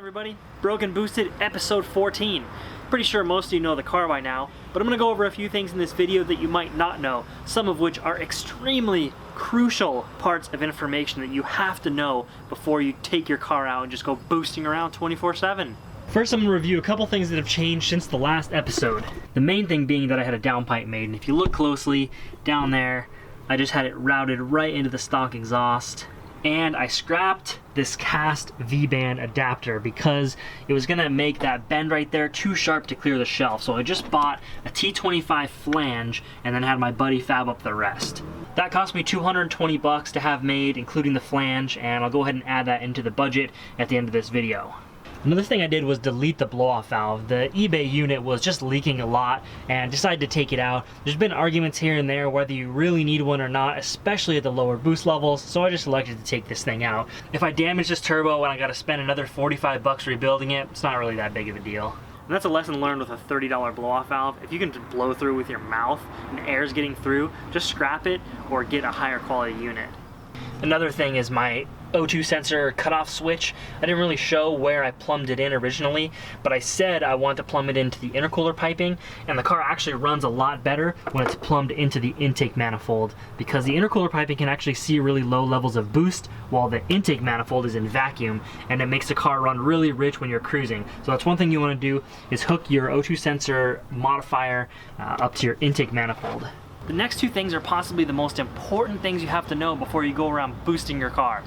everybody, Broken Boosted episode 14. Pretty sure most of you know the car by now, but I'm going to go over a few things in this video that you might not know, some of which are extremely crucial parts of information that you have to know before you take your car out and just go boosting around 24/7. First, I'm going to review a couple things that have changed since the last episode. The main thing being that I had a downpipe made, and if you look closely down there, I just had it routed right into the stock exhaust. And I scrapped this cast V-band adapter because it was going to make that bend right there too sharp to clear the shelf. So I just bought a T25 flange and then had my buddy fab up the rest. That cost me $220 to have made, including the flange, and I'll go ahead and add that into the budget at the end of this video. Another thing I did was delete the blow-off valve. The eBay unit was just leaking a lot and decided to take it out. There's been arguments here and there whether you really need one or not, especially at the lower boost levels, so I just elected to take this thing out. If I damage this turbo and I gotta spend another $45 rebuilding it, it's not really that big of a deal. And that's a lesson learned with a $30 blow-off valve. If you can blow through with your mouth and air's getting through, just scrap it or get a higher quality unit. Another thing is my O2 sensor cutoff switch. I didn't really show where I plumbed it in originally, but I said I want to plumb it into the intercooler piping, and the car actually runs a lot better when it's plumbed into the intake manifold, because the intercooler piping can actually see really low levels of boost while the intake manifold is in vacuum, and it makes the car run really rich when you're cruising. So that's one thing you want to do, is hook your O2 sensor modifier up to your intake manifold. The next two things are possibly the most important things you have to know before you go around boosting your car.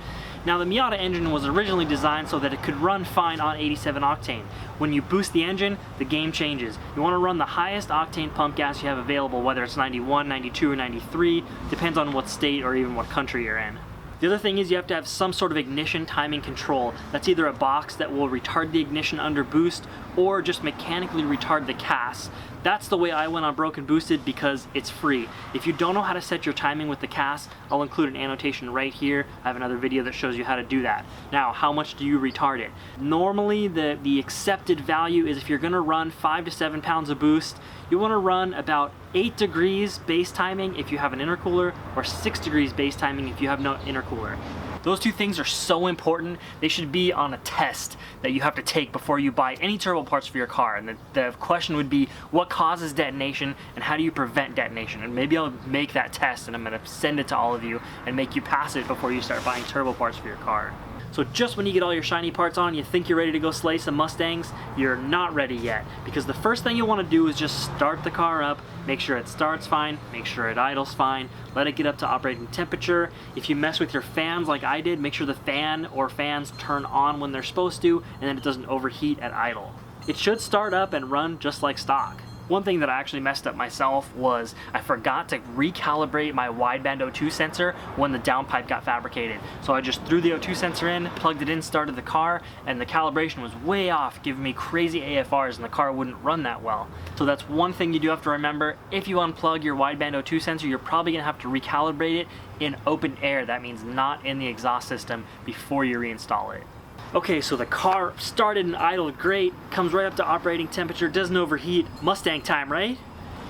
Now, the Miata engine was originally designed so that it could run fine on 87 octane. When you boost the engine, the game changes. You want to run the highest octane pump gas you have available, whether it's 91, 92, or 93, depends on what state or even what country you're in. The other thing is you have to have some sort of ignition timing control. That's either a box that will retard the ignition under boost or just mechanically retard the CAS. That's the way I went on Broken Boosted because it's free. If you don't know how to set your timing with the CAS, I'll include an annotation right here. I have another video that shows you how to do that. Now, how much do you retard it? Normally, the accepted value is if you're gonna run 5 to 7 pounds of boost, you wanna run about 8 degrees base timing if you have an intercooler, or 6 degrees base timing if you have no intercooler. Those two things are so important, they should be on a test that you have to take before you buy any turbo parts for your car. And the question would be, what causes detonation and how do you prevent detonation? And maybe I'll make that test and I'm gonna send it to all of you and make you pass it before you start buying turbo parts for your car. So just when you get all your shiny parts on, you think you're ready to go slay some Mustangs, you're not ready yet. Because the first thing you want to do is just start the car up, make sure it starts fine, make sure it idles fine, let it get up to operating temperature. If you mess with your fans like I did, make sure the fan or fans turn on when they're supposed to, and then it doesn't overheat at idle. It should start up and run just like stock. One thing that I actually messed up myself was I forgot to recalibrate my wideband O2 sensor when the downpipe got fabricated. So I just threw the O2 sensor in, plugged it in, started the car, and the calibration was way off, giving me crazy AFRs and the car wouldn't run that well. So that's one thing you do have to remember. If you unplug your wideband O2 sensor, you're probably gonna have to recalibrate it in open air. That means not in the exhaust system before you reinstall it. Okay, so the car started and idled great, comes right up to operating temperature, doesn't overheat. Mustang time, right?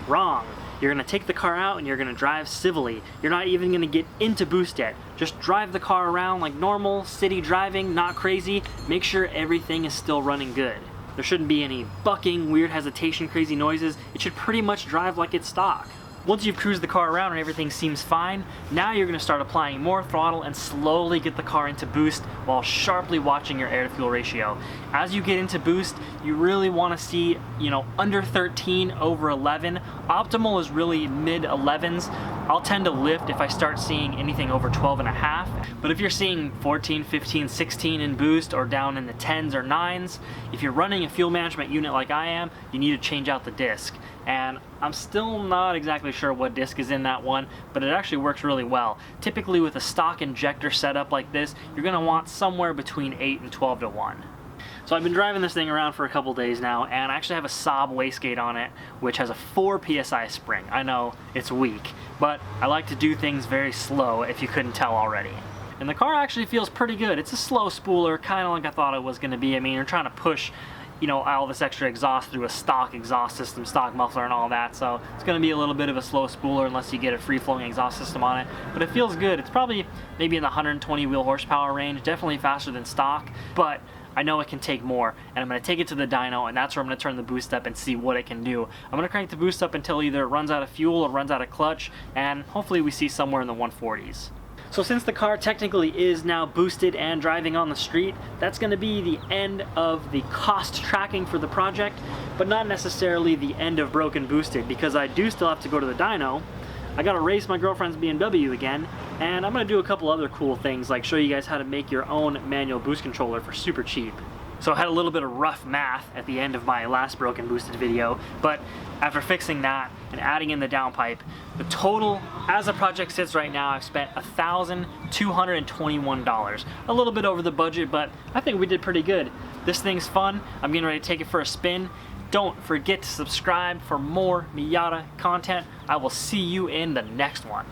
Wrong. You're gonna take the car out and you're gonna drive civilly. You're not even gonna get into boost yet. Just drive the car around like normal, city driving, not crazy. Make sure everything is still running good. There shouldn't be any bucking, weird hesitation, crazy noises. It should pretty much drive like it's stock. Once you've cruised the car around and everything seems fine, now you're going to start applying more throttle and slowly get the car into boost while sharply watching your air to fuel ratio. As you get into boost, you really want to see, under 13 over 11. Optimal is really mid 11s. I'll tend to lift if I start seeing anything over 12.5. But if you're seeing 14, 15, 16 in boost or down in the 10s or 9s, if you're running a fuel management unit like I am, you need to change out the disc. And I'm still not exactly sure what disc is in that one, but it actually works really well. Typically with a stock injector setup like this, you're gonna want somewhere between 8 and 12 to 1. So I've been driving this thing around for a couple days now, and I actually have a Saab wastegate on it, which has a 4 PSI spring. I know, it's weak, but I like to do things very slow, if you couldn't tell already. And the car actually feels pretty good. It's a slow spooler, kind of like I thought it was gonna be. I mean, you're trying to push all this extra exhaust through a stock exhaust system, stock muffler and all that, so it's going to be a little bit of a slow spooler unless you get a free-flowing exhaust system on it, but it feels good. It's probably maybe in the 120 wheel horsepower range, definitely faster than stock, but I know it can take more, and I'm going to take it to the dyno, and that's where I'm going to turn the boost up and see what it can do. I'm going to crank the boost up until either it runs out of fuel or runs out of clutch, and hopefully we see somewhere in the 140s. So since the car technically is now boosted and driving on the street, that's going to be the end of the cost tracking for the project, but not necessarily the end of broken boosted, because I do still have to go to the dyno. I got to race my girlfriend's BMW again, and I'm going to do a couple other cool things, like show you guys how to make your own manual boost controller for super cheap. So I had a little bit of rough math at the end of my last broken boosted video, but after fixing that and adding in the downpipe, the total, as the project sits right now, I've spent $1,221. A little bit over the budget, but I think we did pretty good. This thing's fun. I'm getting ready to take it for a spin. Don't forget to subscribe for more Miata content. I will see you in the next one.